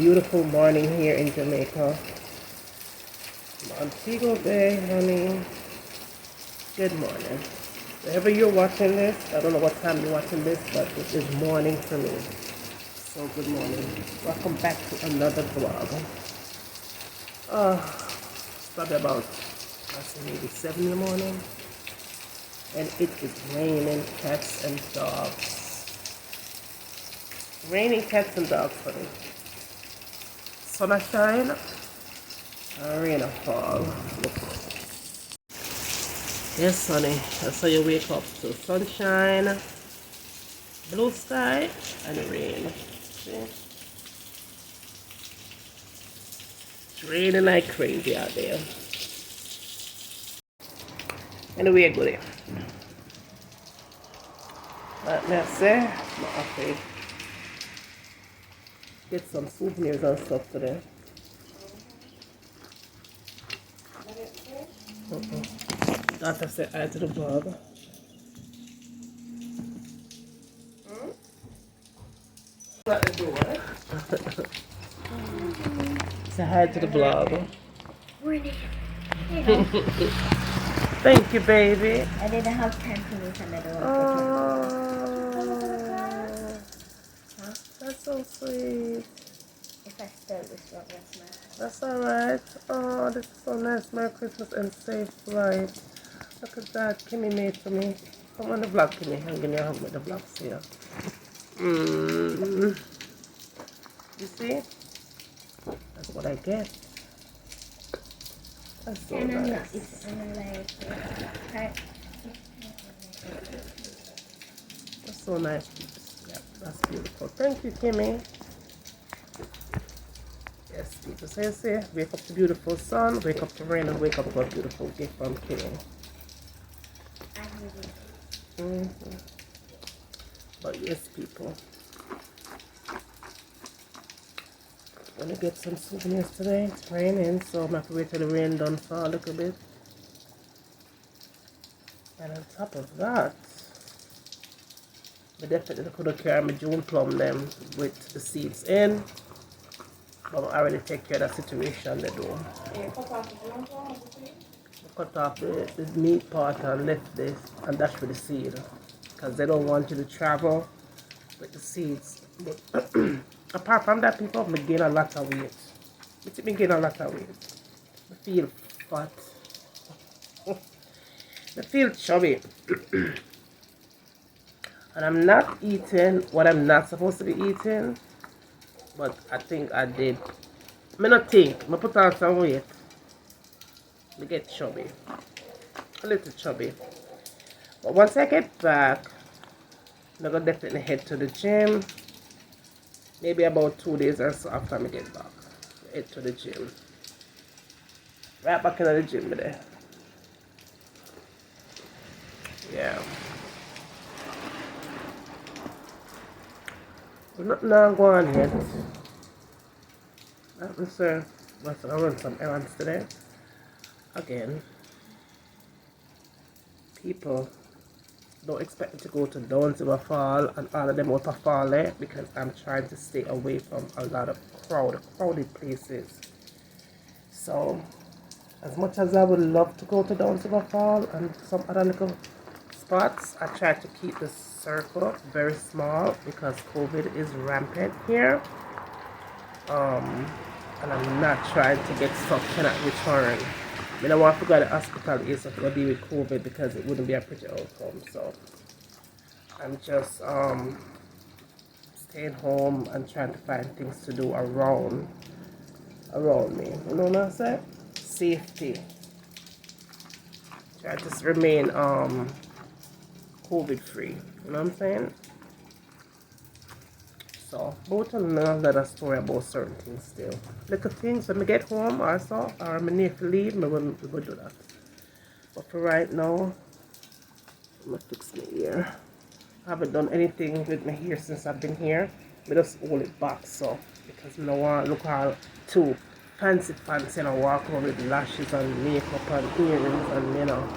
beautiful morning here in Jamaica. Montego Bay, honey. Good morning. Wherever you're watching this, I don't know what time you're watching this, but it is morning for me. So good morning. Welcome back to another vlog. It's probably about, I say maybe 7 in the morning. And it is raining cats and dogs. Raining cats and dogs, honey. Sun a shine, rain a fall. Look. Yes, honey. That's how you wake up to sunshine, blue sky, and rain. See? It's raining like crazy out there. Anyway, go there. But let's say, I'm not afraid. Get some souvenirs and stuff today. Daughter said hi to the vlog. At the door. Say hi to the vlog. Thank you, baby. I didn't have time to look at the door. Oh, that's so sweet. If I start this one, that's my. That's alright. Oh, this is so nice. Merry Christmas and safe flight. Look at that. Kimmy made for me. Come on the vlog, Kimmy. I'm giving you a hug with the vlogs here. You see? That's what I get. That's so nice. It's like That's so nice. Yeah, that's beautiful. Thank you, Kimmy. Yes, people say, wake up to beautiful sun, wake up to rain, and wake up to a beautiful gift from Kimmy. But yes, people. I'm gonna get some souvenirs today. It's raining, so I'm gonna have to wait till the rain done fall a little bit. And on top of that, I definitely could have carried my June plum them with the seeds in. But I already take care of that situation they do. I cut off the meat part and left this, and that's for the seed. Because they don't want you to travel with the seeds. But apart from that, people, I gain a lot of weight. It me gain a lot of weight. I feel fat. I feel chubby. And I'm not eating what I'm not supposed to be eating. But I think I did. I not think. I put on some weight. I get chubby. A little chubby. But once I get back, I'm going to definitely head to the gym. Maybe about 2 days or so after I get back. Head to the gym. Right back into the gym today. Yeah. We're not now going yet. I'm sure I'm going to run some errands today. Again, people don't expect me to go to Downsville Fall and all of them out of Fall there because I'm trying to stay away from a lot of crowded places. So, as much as I would love to go to Downsville Fall and some other little spots, I try to keep the circle very small because COVID is rampant here. And I'm not trying to get stuck cannot return. I don't want to go to the hospital is to deal with COVID because it wouldn't be a pretty outcome. So I'm just staying home and trying to find things to do around me. You know what I'm saying? Safety. Try to remain COVID free. You know what I'm saying? So, both of them let a story about certain things still. Little things when we get home also, or when I need to leave, we will do that. But for right now, I'm going to fix my ear. I haven't done anything with my hair since I've been here. I just hold it back so, because I don't want to look all too fancy and I walk around with lashes and makeup and earrings and you know.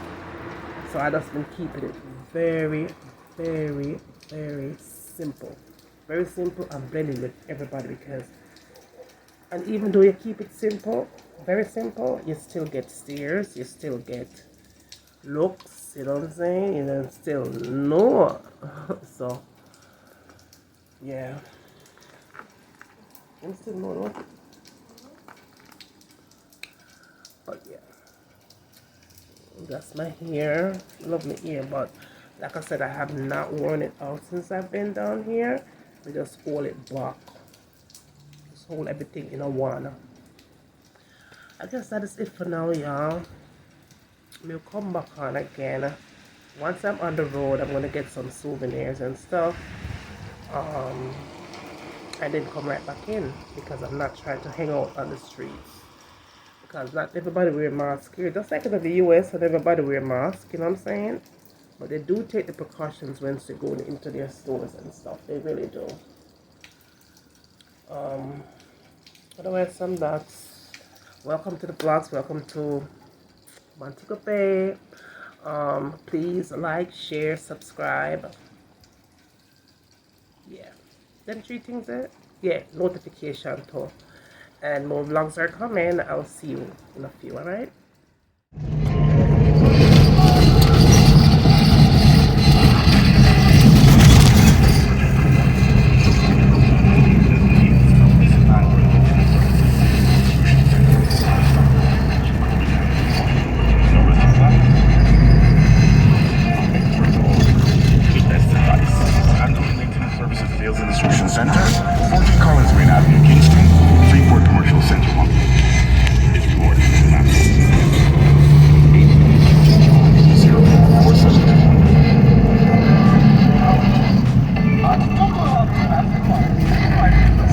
So I just been keeping it very, very simple. Very simple and blending with everybody because And even though you keep it simple, very simple, you still get stares, you still get looks, you know what I'm saying? You know, still no. So, yeah. I'm still no. But yeah. That's my hair. Love my hair, but like I said, I have not worn it out since I've been down here. We just hold it back. Just hold everything in a one. I guess that is it for now, y'all. We'll come back on again. Once I'm on the road, I'm gonna get some souvenirs and stuff. And then come right back in because I'm not trying to hang out on the streets. Because not everybody wear masks here. Just like in the US, not everybody wear masks, you know what I'm saying? But they do take the precautions when they go into their stores and stuff. They really do. Otherwise, some that's welcome to the vlogs. Welcome to Montego Bay. Please like, share, subscribe. Yeah. Them three things there. Yeah, notification too. And more vlogs are coming. I'll see you in a few, alright?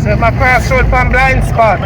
So my crossroad from blind spot.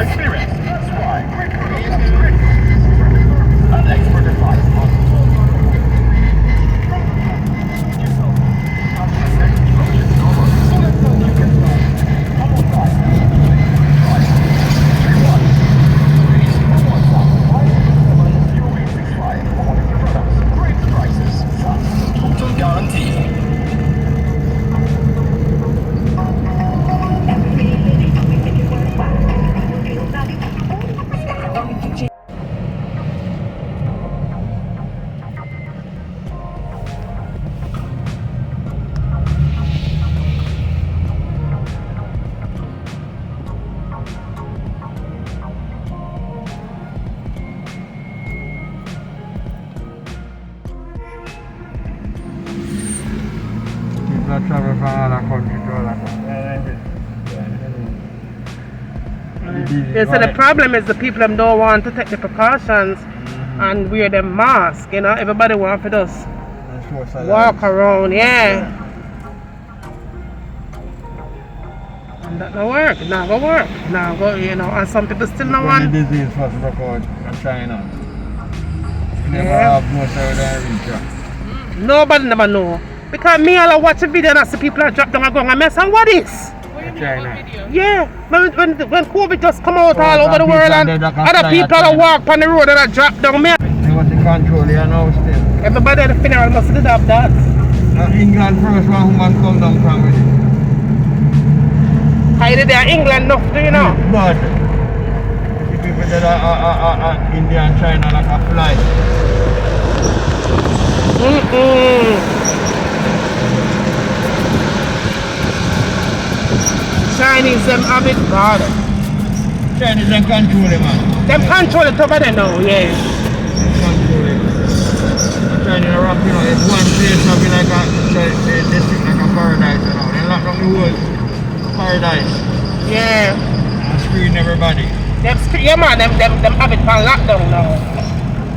Travel from other country to other country. Yeah, so the problem is the people them don't want to take the precautions and wear them mask, you know. Everybody want to just walk around, yeah. And that don't work, not gonna work. Now go, you know, and some people still don't want. The disease first broke out in China. Never Yeah. have no side reach. Nobody never know. Because me all watch a video and I see people are drop down and going, and I say, what is? China. Yeah, when COVID just come out all over the world and other people are walk on the road and I drop down me. They want to control you now still. Everybody at the funeral must have have that. England first one woman come down from with it. How did they are England enough, do you know? But the people that are India and China like a fly. Chinese them have it bad. Chinese them control it, man. Them control it over there now, yeah. Control it. China rock, you know, it's one place will be like a, they stick like a paradise, you know. They lock down the whole paradise. Yeah. And screen everybody. Yeah man, them have it on lockdown now.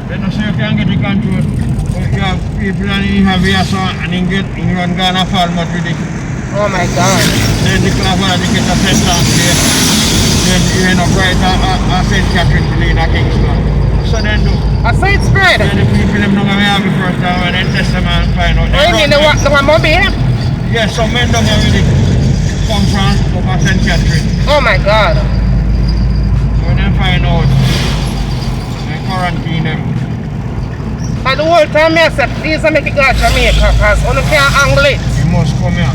They don't say you can get the control. But you have people and you have here so and you get in run Ghana fall much with it. Oh my god. Then the club and they get a sentence there. Then you end up right at St. Catherine to Lena Kingston. So then do. I say it's spread. Then the people them don't have the first time when they test them and find out. Oh, you mean the one Moby? Yes, some men don't have really come from over St. Catherine. Oh my god. When they find out, they quarantine them. And the whole time I said, please make it go to Jamaica because you can't angle it. You must come here.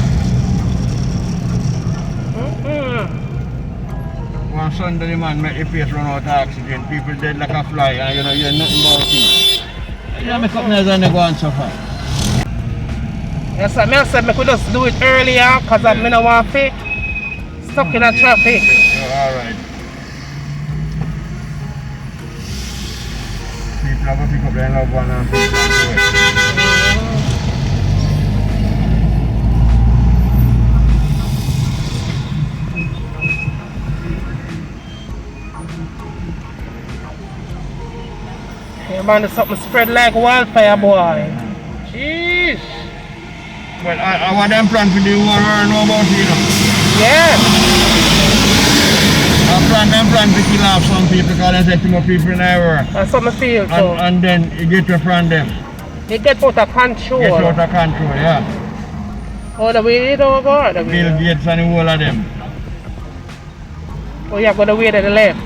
One Sunday the man make the place run out of oxygen. People dead like a fly and you know you hear nothing about it. You make up nails and they go on so far. Yes, I said I could just do it earlier because I don't want to stuck in a traffic. Alright. People have to pick up their loved one and pick them away. Yeah, man, there's something spread like wildfire, boy. Jeez. Well, I want them plan for the whole world know about it, you know. Yeah. I plan to kill off some people because they say too much people in the world. That's something I feel so. And then you get to from them. They get out of control. Get out of control, yeah. Oh, the way they don't go, the way. Bill Gates and the whole of them. Oh, yeah, go the way to the left.